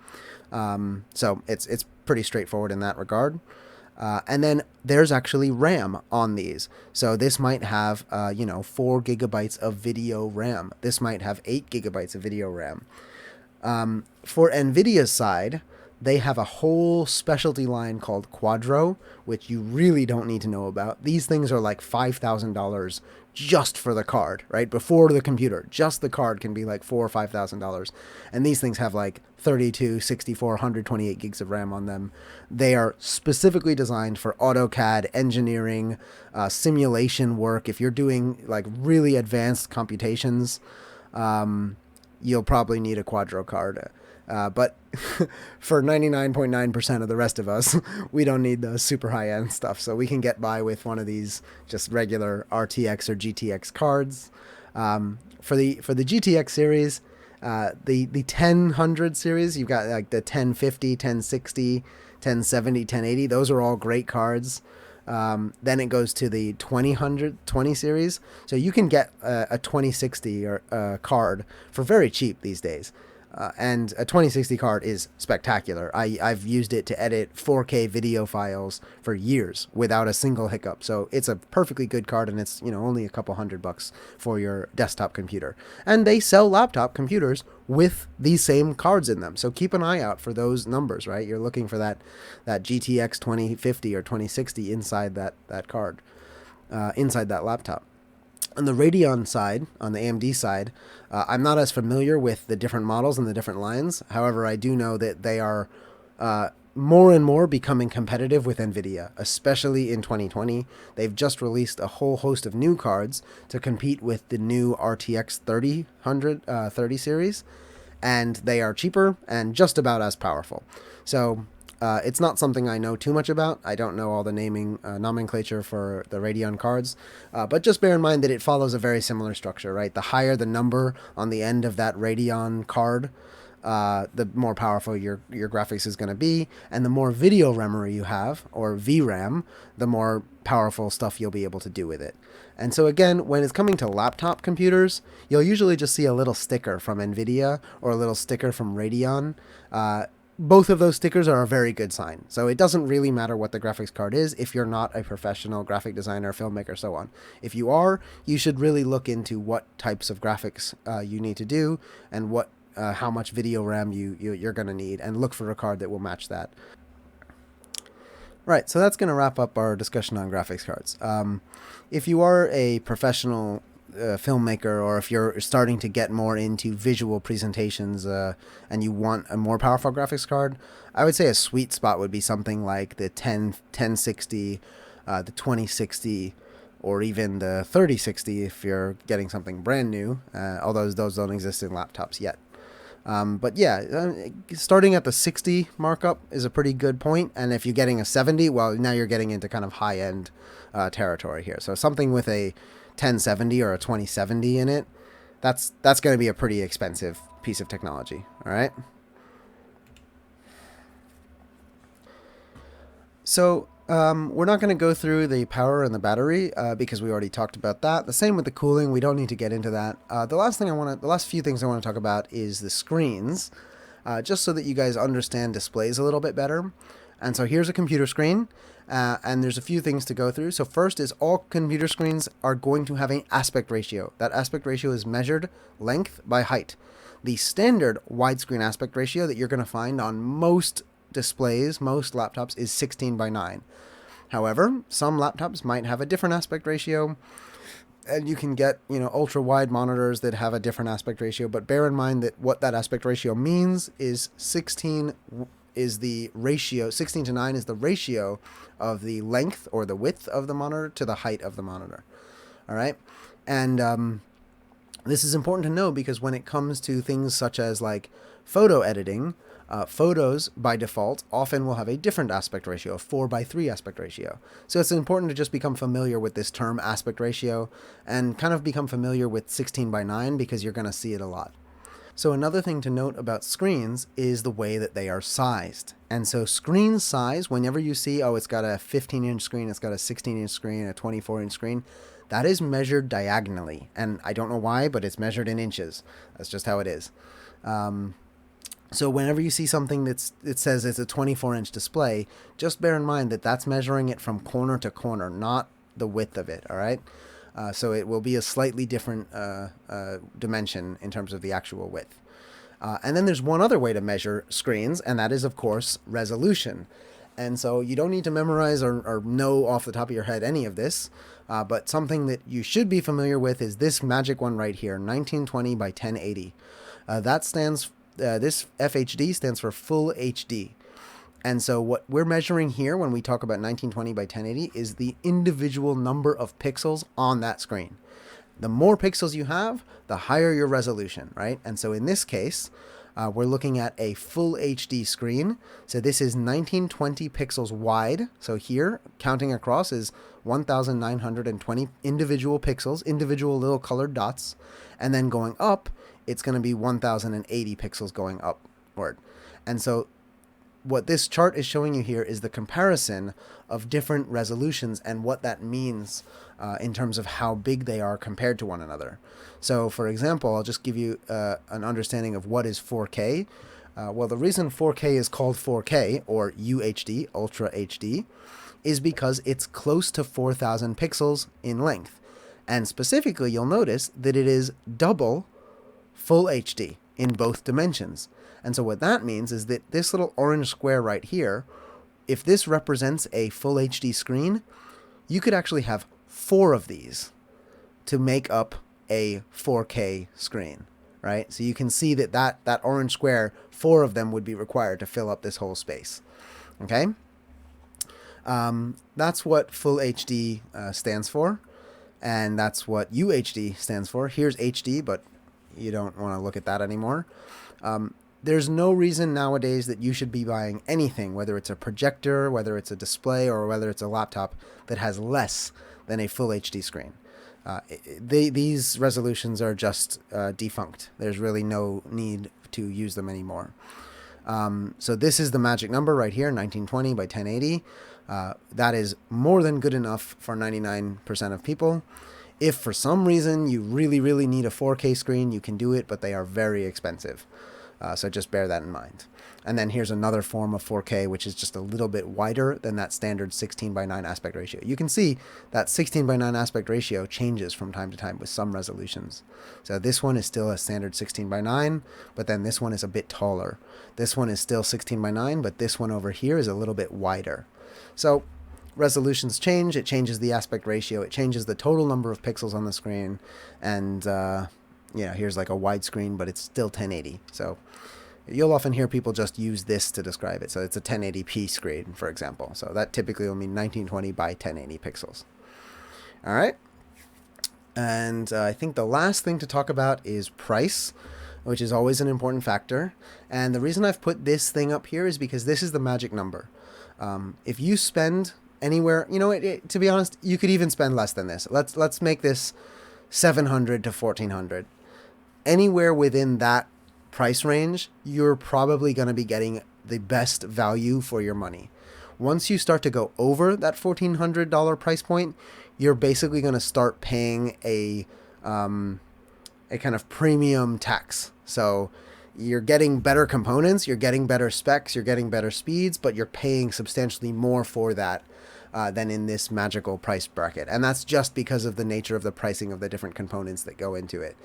So it's pretty straightforward in that regard. And then there's actually RAM on these. So this might have, 4 gigabytes of video RAM. This might have 8 gigabytes of video RAM. For NVIDIA's side, they have a whole specialty line called Quadro, which you really don't need to know about. These things are like $5,000 just for the card, right? Before the computer, just the card can be like $4,000 or $5,000. And these things have like 32, 64, 128 gigs of RAM on them. They are specifically designed for AutoCAD, engineering, simulation work. If you're doing like really advanced computations, you'll probably need a Quadro card. But for 99.9% of the rest of us, we don't need the super high-end stuff. So we can get by with one of these just regular RTX or GTX cards. For the GTX series, the 1000 series, you've got like the 1050, 1060, 1070, 1080. Those are all great cards. Then it goes to the 20 series. So you can get a 2060 or card for very cheap these days. And a 2060 card is spectacular. I've used it to edit 4K video files for years without a single hiccup. So it's a perfectly good card, and it's only a couple $100 for your desktop computer. And they sell laptop computers with these same cards in them. So keep an eye out for those numbers, right? You're looking for that GTX 2050 or 2060 inside that card, inside that laptop. On the Radeon side, on the AMD side, I'm not as familiar with the different models and the different lines. However, I do know that they are more and more becoming competitive with NVIDIA, especially in 2020. They've just released a whole host of new cards to compete with the new RTX 30 series, and they are cheaper and just about as powerful. So it's not something I know too much about. I don't know all the naming nomenclature for the Radeon cards, but just bear in mind that it follows a very similar structure, right? The higher the number on the end of that Radeon card, the more powerful your graphics is going to be, and the more video memory you have, or VRAM, the more powerful stuff you'll be able to do with it. And so again, when it's coming to laptop computers, you'll usually just see a little sticker from NVIDIA or a little sticker from Radeon. Both of those stickers are a very good sign. So it doesn't really matter what the graphics card is if you're not a professional graphic designer, filmmaker, so on. If you are, you should really look into what types of graphics you need to do and how much video RAM you're going to need, and look for a card that will match that. Right, so that's going to wrap up our discussion on graphics cards. If you are a professional filmmaker, or if you're starting to get more into visual presentations and you want a more powerful graphics card, I would say a sweet spot would be something like the 1060, the 2060, or even the 3060 if you're getting something brand new, although those don't exist in laptops yet. But yeah, starting at the 60 markup is a pretty good point, and if you're getting a 70, well, now you're getting into kind of high-end territory here. So something with a 1070 or a 2070 in it, that's going to be a pretty expensive piece of technology. All right. So we're not going to go through the power and the battery because we already talked about that. The same with the cooling. We don't need to get into that. The last few things I want to talk about is the screens, just so that you guys understand displays a little bit better. And so here's a computer screen. And there's a few things to go through. So first is all computer screens are going to have an aspect ratio. That aspect ratio is measured length by height. The standard widescreen aspect ratio that you're going to find on most displays, most laptops, is 16:9. However, some laptops might have a different aspect ratio, and you can get, ultra wide monitors that have a different aspect ratio. But bear in mind that what that aspect ratio means is 16 is the ratio, 16:9 is the ratio of the length or the width of the monitor to the height of the monitor. All right. And this is important to know because when it comes to things such as like photo editing, photos by default often will have a different aspect ratio, a 4:3 aspect ratio. So it's important to just become familiar with this term aspect ratio and kind of become familiar with 16:9 because you're going to see it a lot. So another thing to note about screens is the way that they are sized. And so screen size, whenever you see, it's got a 15-inch screen, it's got a 16-inch screen, a 24-inch screen, that is measured diagonally. And I don't know why, but it's measured in inches. That's just how it is. So whenever you see something it says it's a 24-inch display, just bear in mind that that's measuring it from corner to corner, not the width of it, all right? So it will be a slightly different dimension in terms of the actual width. And then there's one other way to measure screens, and that is, of course, resolution. And so you don't need to memorize or know off the top of your head any of this, but something that you should be familiar with is this magic one right here, 1920 by 1080. This FHD stands for Full HD. And so what we're measuring here when we talk about 1920 by 1080 is the individual number of pixels on that screen. The more pixels you have, the higher your resolution, right? And so in this case, we're looking at a Full HD screen. So this is 1920 pixels wide. So here, counting across is 1,920 individual pixels, individual little colored dots. And then going up, it's going to be 1,080 pixels going upward. And so what this chart is showing you here is the comparison of different resolutions and what that means in terms of how big they are compared to one another. So for example, I'll just give you an understanding of what is 4K. Well, the reason 4K is called 4K or UHD, Ultra HD, is because it's close to 4,000 pixels in length. And specifically, you'll notice that it is double Full HD in both dimensions. And so what that means is that this little orange square right here, if this represents a Full HD screen, you could actually have 4 of these to make up a 4K screen, right? So you can see that orange square, 4 of them would be required to fill up this whole space, okay? That's what Full HD stands for, and that's what UHD stands for. Here's HD, but you don't want to look at that anymore. There's no reason nowadays that you should be buying anything, whether it's a projector, whether it's a display, or whether it's a laptop that has less than a Full HD screen. These resolutions are just defunct. There's really no need to use them anymore. So this is the magic number right here, 1920 by 1080. That is more than good enough for 99% of people. If for some reason you really, really need a 4K screen, you can do it, but they are very expensive. So just bear that in mind. And then here's another form of 4K, which is just a little bit wider than that standard 16:9 aspect ratio. You can see that 16:9 aspect ratio changes from time to time with some resolutions. So this one is still a standard 16:9, but then this one is a bit taller. This one is still 16:9, but this one over here is a little bit wider. So resolutions change, it changes the aspect ratio, it changes the total number of pixels on the screen, and here's like a widescreen, but it's still 1080. So you'll often hear people just use this to describe it. So it's a 1080p screen, for example. So that typically will mean 1920 by 1080 pixels. All right. And I think the last thing to talk about is price, which is always an important factor. And the reason I've put this thing up here is because this is the magic number. If you spend anywhere, to be honest, you could even spend less than this. Let's make this $700 to $1,400. Anywhere within that price range, you're probably going to be getting the best value for your money. Once you start to go over that $1,400 price point, you're basically going to start paying a kind of premium tax. So you're getting better components, you're getting better specs, you're getting better speeds, but you're paying substantially more for that than in this magical price bracket. And that's just because of the nature of the pricing of the different components that go into it.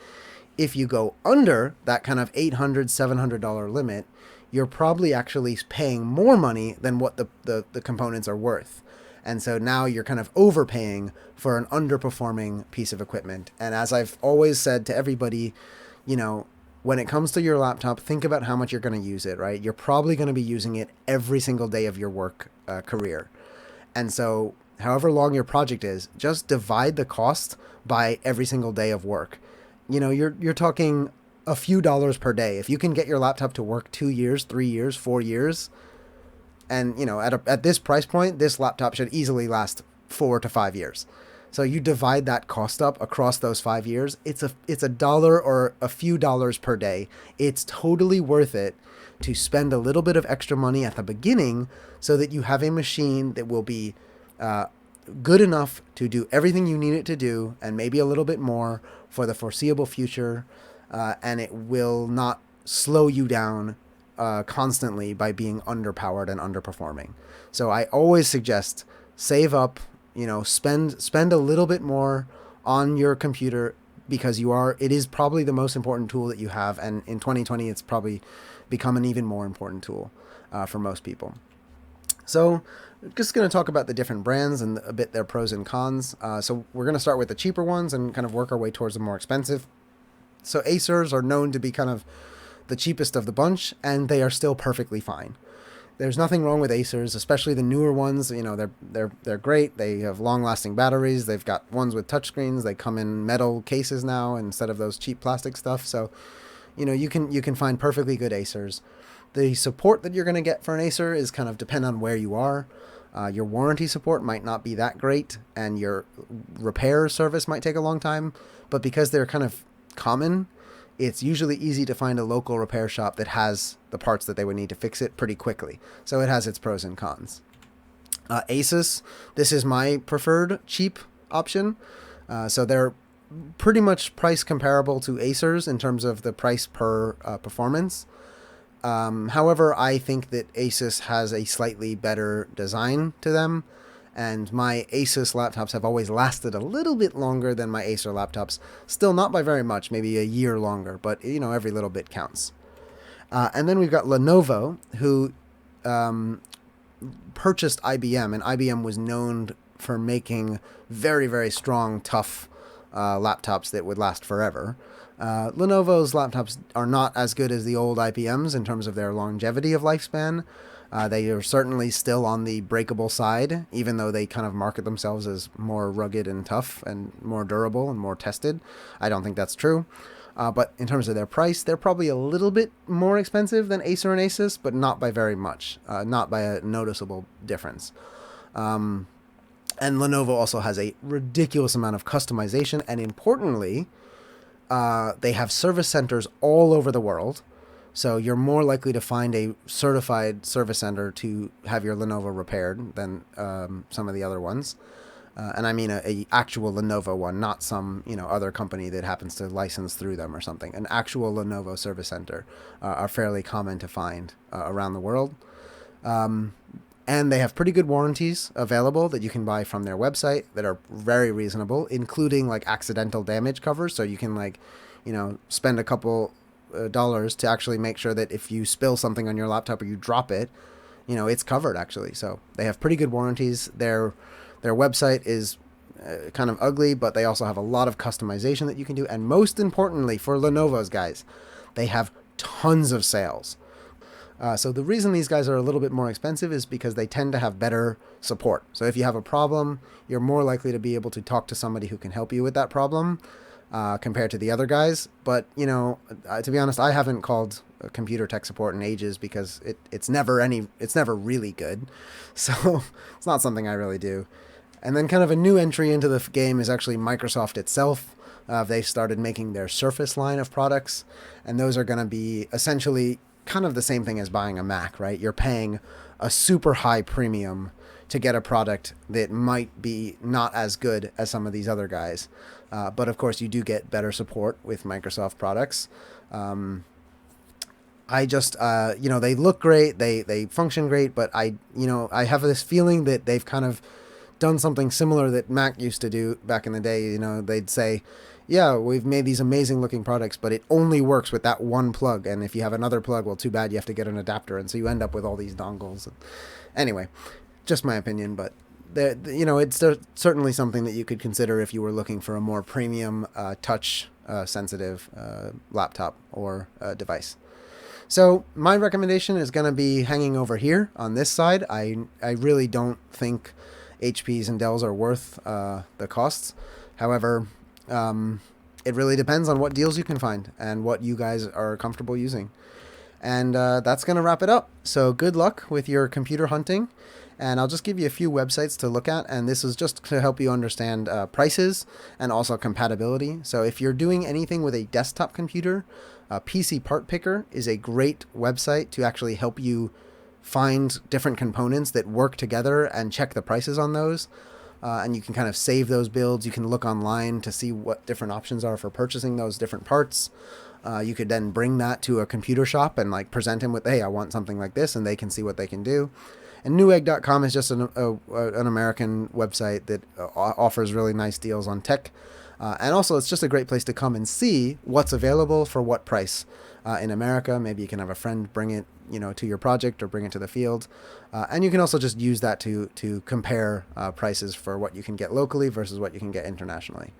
If you go under that kind of $800, $700 limit, you're probably actually paying more money than what the components are worth. And so now you're kind of overpaying for an underperforming piece of equipment. And as I've always said to everybody, when it comes to your laptop, think about how much you're going to use it, right? You're probably going to be using it every single day of your work career. And so however long your project is, just divide the cost by every single day of work. You're talking a few dollars per day. If you can get your laptop to work 2 years, 3 years, 4 years, and at this price point, this laptop should easily last 4 to 5 years. So you divide that cost up across those 5 years. It's a dollar or a few dollars per day. It's totally worth it to spend a little bit of extra money at the beginning so that you have a machine that will be good enough to do everything you need it to do, and maybe a little bit more for the foreseeable future, and it will not slow you down constantly by being underpowered and underperforming. So I always suggest save up, spend a little bit more on your computer, because it is probably the most important tool that you have, and in 2020 it's probably become an even more important tool for most people. So just going to talk about the different brands and a bit their pros and cons. So we're going to start with the cheaper ones and kind of work our way towards the more expensive. So Acers are known to be kind of the cheapest of the bunch, and they are still perfectly fine. There's nothing wrong with Acers, especially the newer ones. They're great. They have long-lasting batteries. They've got ones with touchscreens. They come in metal cases now instead of those cheap plastic stuff. So, you can find perfectly good Acers. The support that you're going to get for an Acer is kind of depend on where you are. Your warranty support might not be that great, and your repair service might take a long time. But because they're kind of common, it's usually easy to find a local repair shop that has the parts that they would need to fix it pretty quickly. So it has its pros and cons. Asus, this is my preferred cheap option. So they're pretty much price comparable to Acers in terms of the price per performance. However, I think that Asus has a slightly better design to them, and my Asus laptops have always lasted a little bit longer than my Acer laptops. Still not by very much, maybe a year longer, but every little bit counts. And then we've got Lenovo, who purchased IBM, and IBM was known for making very, very strong, tough laptops that would last forever. Lenovo's laptops are not as good as the old IBMs in terms of their longevity of lifespan. They are certainly still on the breakable side, even though they kind of market themselves as more rugged and tough and more durable and more tested. I don't think that's true. But in terms of their price, they're probably a little bit more expensive than Acer and Asus, but not by very much, not by a noticeable difference. And Lenovo also has a ridiculous amount of customization, and importantly, they have service centers all over the world. So you're more likely to find a certified service center to have your Lenovo repaired than some of the other ones. And I mean a actual Lenovo one, not some other company that happens to license through them or something. An actual Lenovo service center are fairly common to find around the world. And they have pretty good warranties available that you can buy from their website that are very reasonable, including like accidental damage covers. So you can spend a couple dollars to actually make sure that if you spill something on your laptop or you drop it, it's covered actually. So they have pretty good warranties. Their website is kind of ugly, but they also have a lot of customization that you can do. And most importantly for Lenovo's guys, they have tons of sales. So the reason these guys are a little bit more expensive is because they tend to have better support. So if you have a problem, you're more likely to be able to talk to somebody who can help you with that problem compared to the other guys. But, to be honest, I haven't called computer tech support in ages because it's never really good. So it's not something I really do. And then kind of a new entry into the game is actually Microsoft itself. They started making their Surface line of products, and those are going to be essentially kind of the same thing as buying a Mac, right? You're paying a super high premium to get a product that might be not as good as some of these other guys. But of course you do get better support with Microsoft products. They look great, they function great, but I have this feeling that they've kind of done something similar that Mac used to do back in the day. They'd say, yeah, we've made these amazing looking products, but it only works with that one plug. And if you have another plug, well, too bad, you have to get an adapter. And so you end up with all these dongles. Anyway, just my opinion, but it's certainly something that you could consider if you were looking for a more premium touch sensitive laptop or device. So my recommendation is going to be hanging over here on this side. I really don't think HPs and Dells are worth the costs. However, it really depends on what deals you can find and what you guys are comfortable using. And that's going to wrap it up. So good luck with your computer hunting. And I'll just give you a few websites to look at. And this is just to help you understand prices and also compatibility. So if you're doing anything with a desktop computer, PC Part Picker is a great website to actually help you find different components that work together and check the prices on those. And you can kind of save those builds. You can look online to see what different options are for purchasing those different parts. You could then bring that to a computer shop and like present them with, hey, I want something like this, and they can see what they can do. And Newegg.com is just an American website that offers really nice deals on tech. And also, it's just a great place to come and see what's available for what price in America. Maybe you can have a friend bring it, to your project or bring it to the field. And you can also just use that to compare prices for what you can get locally versus what you can get internationally.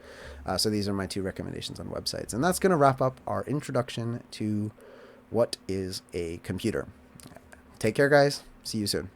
So these are my two recommendations on websites. And that's going to wrap up our introduction to what is a computer. Take care, guys. See you soon.